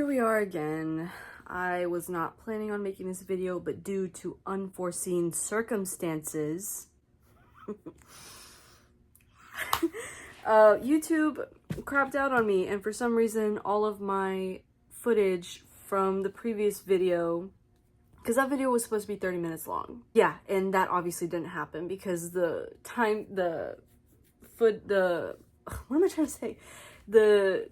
we are again. I was not planning on making this video, but due to unforeseen circumstances, YouTube crapped out on me, and for some reason all of my footage from the previous video, because that video was supposed to be 30 minutes long. Yeah, and that obviously didn't happen because what am I trying to say? That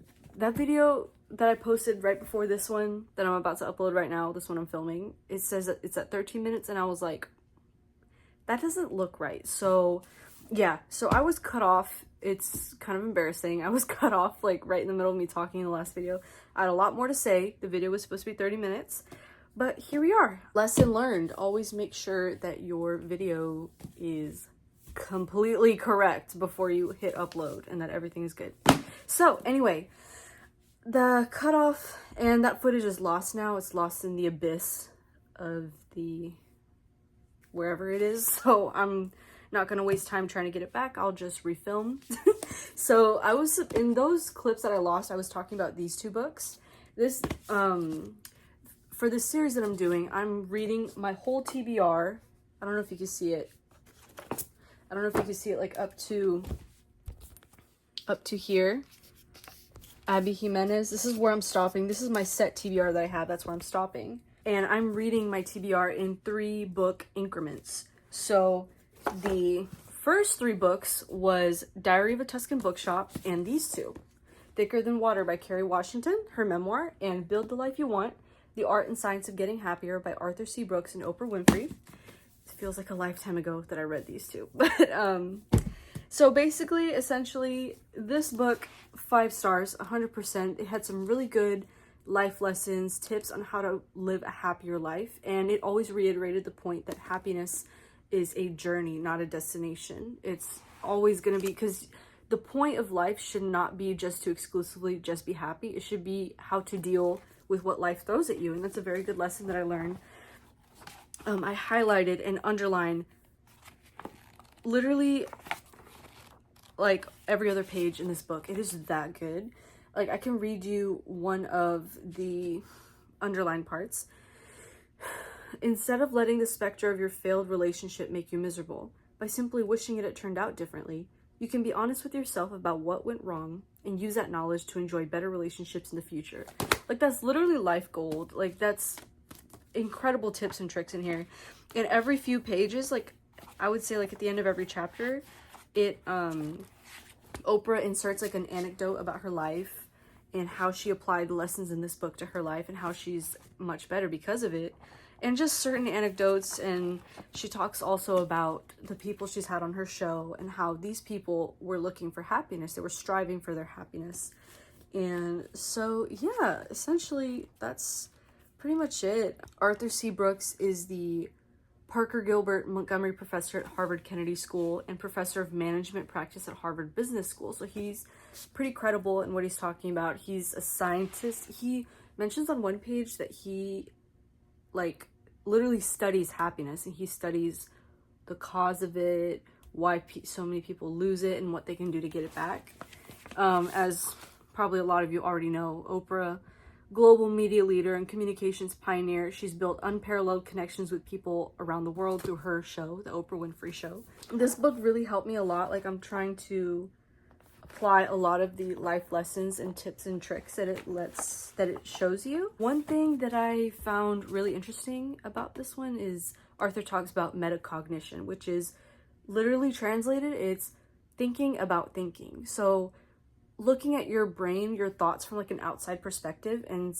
video that I posted right before this one that I'm about to upload right now, this one I'm filming, it says that it's at 13 minutes, and I was like, that doesn't look right. So yeah, so I was cut off. It's kind of embarrassing. I was cut off like right in the middle of me talking in the last video. I had a lot more to say. The video was supposed to be 30 minutes, but here we are. Lesson learned. Always make sure that your video is completely correct before you hit upload and that everything is good. So anyway, the cutoff and that footage is lost now. It's lost in the abyss of the wherever it is. So I'm not gonna waste time trying to get it back. I'll just refilm. So I was in those clips that I lost, I was talking about these two books. This for this series that I'm doing, I'm reading my whole TBR. I don't know if you can see it. I don't know if you can see it like up to here. Abby Jimenez. This is where I'm stopping. This is my set TBR that I have. That's where I'm stopping. And I'm reading my TBR in 3 book increments. So the first 3 books was Diary of a Tuscan Bookshop and these two. Thicker Than Water by Kerry Washington, her memoir, and Build the Life You Want, The Art and Science of Getting Happier by Arthur C. Brooks and Oprah Winfrey. It feels like a lifetime ago that I read these two. But so basically, essentially, this book, 5 stars, 100%. It had some really good life lessons, tips on how to live a happier life. And it always reiterated the point that happiness is a journey, not a destination. It's always going to be, because the point of life should not be just to exclusively just be happy. It should be how to deal with what life throws at you. And that's a very good lesson that I learned. I highlighted and underlined literally like every other page in this book. It is that good. Like, I can read you one of the underlined parts. Instead of letting the specter of your failed relationship make you miserable by simply wishing it had turned out differently, you can be honest with yourself about what went wrong and use that knowledge to enjoy better relationships in the future. Like, that's literally life gold. Like, that's incredible tips and tricks in here. And every few pages, like, I would say, like, at the end of every chapter, it Oprah inserts like an anecdote about her life and how she applied lessons in this book to her life and how she's much better because of it, and just certain anecdotes. And she talks also about the people she's had on her show and how these people were looking for happiness. They were striving for their happiness. And so yeah, essentially that's pretty much it. Arthur C. Brooks is the Parker Gilbert Montgomery Professor at Harvard Kennedy School and Professor of Management Practice at Harvard Business School. So he's pretty credible in what he's talking about. He's a scientist. He mentions on one page that he like literally studies happiness, and he studies the cause of it, why so many people lose it, and what they can do to get it back. As probably a lot of you already know, Oprah, global media leader and communications pioneer. She's built unparalleled connections with people around the world through her show, The Oprah Winfrey Show. This book really helped me a lot. Like, I'm trying to apply a lot of the life lessons and tips and tricks that it shows you. One thing that I found really interesting about this one is Arthur talks about metacognition, which is literally translated, it's thinking about thinking. So looking at your brain, your thoughts from like an outside perspective, and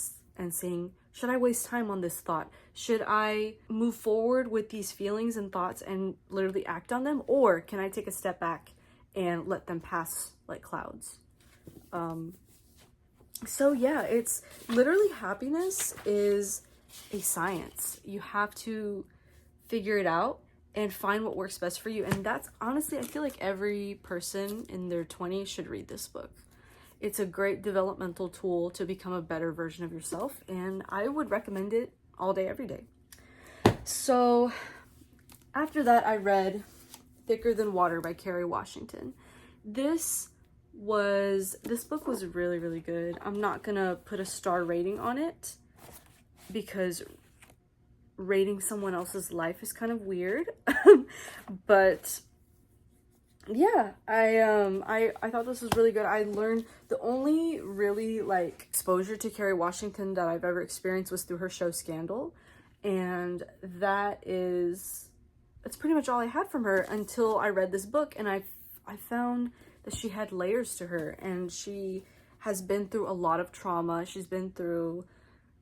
saying, should I waste time on this thought? Should I move forward with these feelings and thoughts and literally act on them? Or can I take a step back and let them pass like clouds? So yeah, it's literally, happiness is a science. You have to figure it out and find what works best for you. And that's honestly, I feel like every person in their 20s should read this book. It's a great developmental tool to become a better version of yourself, and I would recommend it all day, every day. So after that, I read Thicker Than Water by Kerry Washington. This this book was really, really good. I'm not gonna put a star rating on it because rating someone else's life is kind of weird. But yeah, I thought this was really good. I learned the only really like exposure to Kerry Washington that I've ever experienced was through her show Scandal, and that's pretty much all I had from her until I read this book, and I found that she had layers to her, and she has been through a lot of trauma. She's been through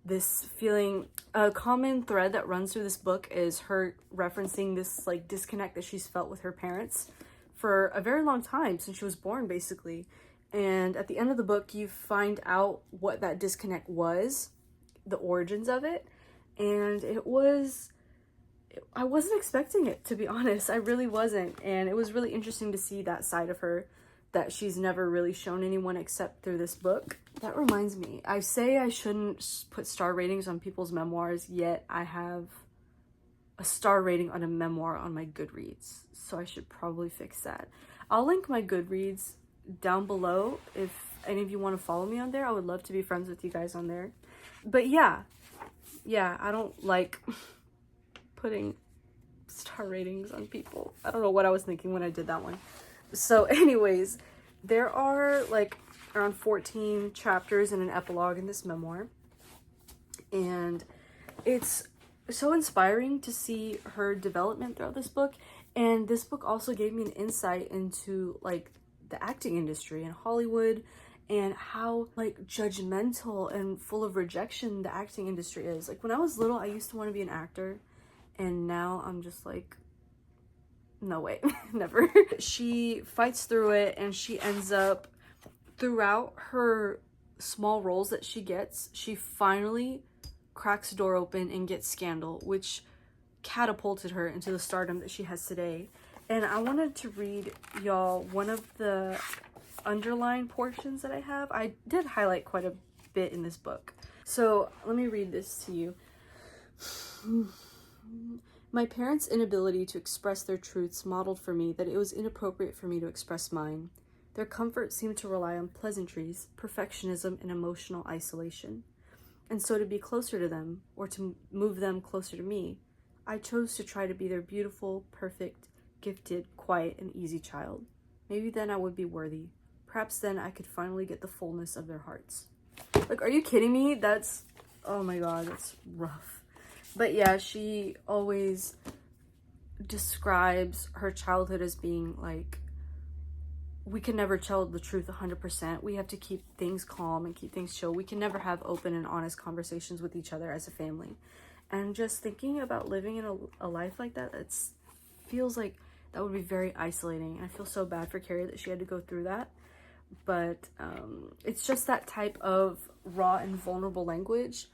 this feeling. A common thread that runs through this book is her referencing this like disconnect that she's felt with her parents for a very long time, since she was born basically. And at the end of the book you find out what that disconnect was, the origins of it, and I wasn't expecting it, to be honest. I really wasn't, and it was really interesting to see that side of her that she's never really shown anyone except through this book. That reminds me, I say I shouldn't put star ratings on people's memoirs, yet I have a star rating on a memoir on my Goodreads, so I should probably fix that. I'll link my Goodreads down below if any of you want to follow me on there. I would love to be friends with you guys on there. But yeah, I don't like putting star ratings on people. I don't know what I was thinking when I did that one. So anyways, there are like around 14 chapters and an epilogue in this memoir, and it's so inspiring to see her development throughout this book. And this book also gave me an insight into like the acting industry in Hollywood, and how like judgmental and full of rejection the acting industry is. Like when I was little, I used to want to be an actor, and now I'm just like, no way, never. She fights through it, and she ends up, throughout her small roles that she gets, she finally cracks the door open and gets Scandal, which catapulted her into the stardom that she has today. And I wanted to read y'all one of the underlined portions that I have. I did highlight quite a bit in this book, so let me read this to you. My parents' inability to express their truths modeled for me that it was inappropriate for me to express mine. Their comfort seemed to rely on pleasantries, perfectionism, and emotional isolation. And so to be closer to them, or to move them closer to me, I chose to try to be their beautiful, perfect, gifted, quiet, and easy child. Maybe then I would be worthy. Perhaps then I could finally get the fullness of their hearts. Like, are you kidding me? That's, oh my god, that's rough. But yeah, she always describes her childhood as being like, we can never tell the truth 100%. We have to keep things calm and keep things chill. We can never have open and honest conversations with each other as a family. And just thinking about living in a life like that, it feels like that would be very isolating. And I feel so bad for Carrie that she had to go through that. But it's just that type of raw and vulnerable language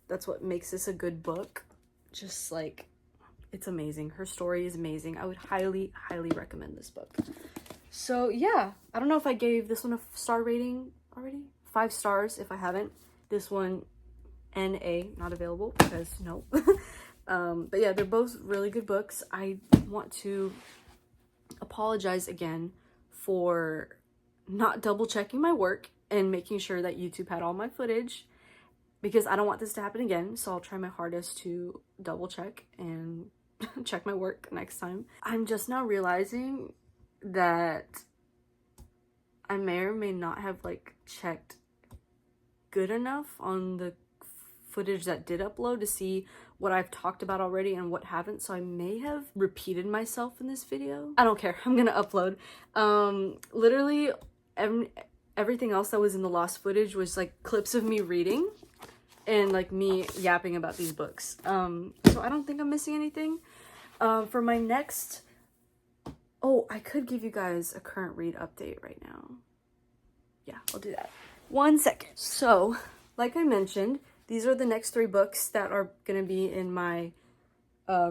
that's what makes this a good book. Just like, it's amazing. Her story is amazing. I would highly, highly recommend this book. So yeah, I don't know if I gave this one a star rating already. 5 stars if I haven't. This one, NA, not available, because no. But yeah, they're both really good books. I want to apologize again for not double checking my work and making sure that YouTube had all my footage, because I don't want this to happen again. So I'll try my hardest to double check and check my work next time. I'm just now realizing that I may or may not have like checked good enough on the footage that did upload to see what I've talked about already and what haven't. So I may have repeated myself in this video. I don't care. I'm gonna upload. Literally everything else that was in the lost footage was like clips of me reading and like me yapping about these books. So I don't think I'm missing anything. For my next, oh, I could give you guys a current read update right now. Yeah, I'll do that. 1 second. So, like I mentioned, these are the next 3 books that are gonna be in my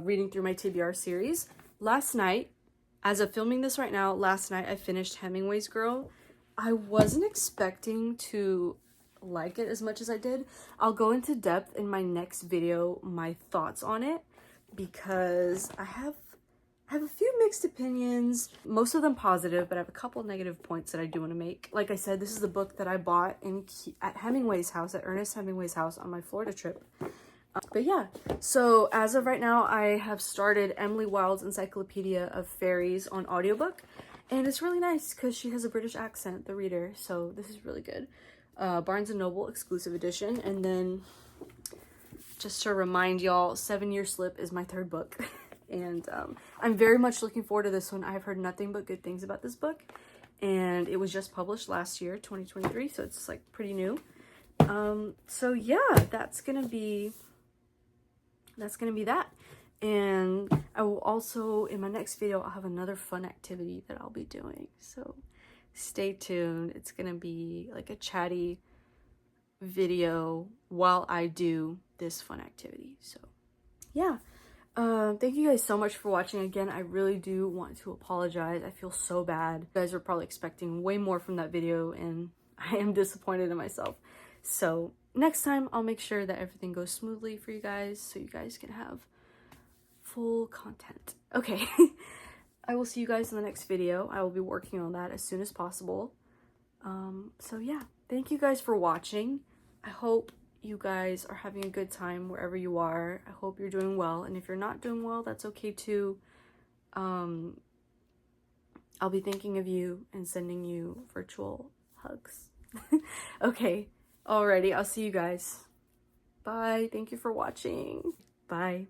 reading through my TBR series. Last night, as of filming this right now, last night I finished Hemingway's Girl. I wasn't expecting to like it as much as I did. I'll go into depth in my next video, my thoughts on it, because I have I have a few mixed opinions, most of them positive, but I have a couple negative points that I do want to make. Like I said, this is the book that I bought at Hemingway's house, at Ernest Hemingway's house on my Florida trip. But yeah, so as of right now, I have started Emily Wilde's Encyclopedia of Fairies on audiobook, and it's really nice because she has a British accent, the reader, so this is really good. Barnes & Noble exclusive edition, and then just to remind y'all, 7 Year Slip is my 3rd book. And I'm very much looking forward to this one. I've heard nothing but good things about this book, and it was just published last year, 2023, so it's like pretty new. So yeah, that's gonna be that. And I will also, in my next video, I'll have another fun activity that I'll be doing, so stay tuned. It's gonna be like a chatty video while I do this fun activity. So yeah. Thank you guys so much for watching. Again, I really do want to apologize. I feel so bad. You guys are probably expecting way more from that video, and I am disappointed in myself. So next time, I'll make sure that everything goes smoothly for you guys, so you guys can have full content. Okay, I will see you guys in the next video. I will be working on that as soon as possible. So yeah, thank you guys for watching. I hope you guys are having a good time wherever you are. I hope you're doing well, and if you're not doing well, that's okay too. I'll be thinking of you and sending you virtual hugs. Okay, alrighty, I'll see you guys. Bye. Thank you for watching. Bye.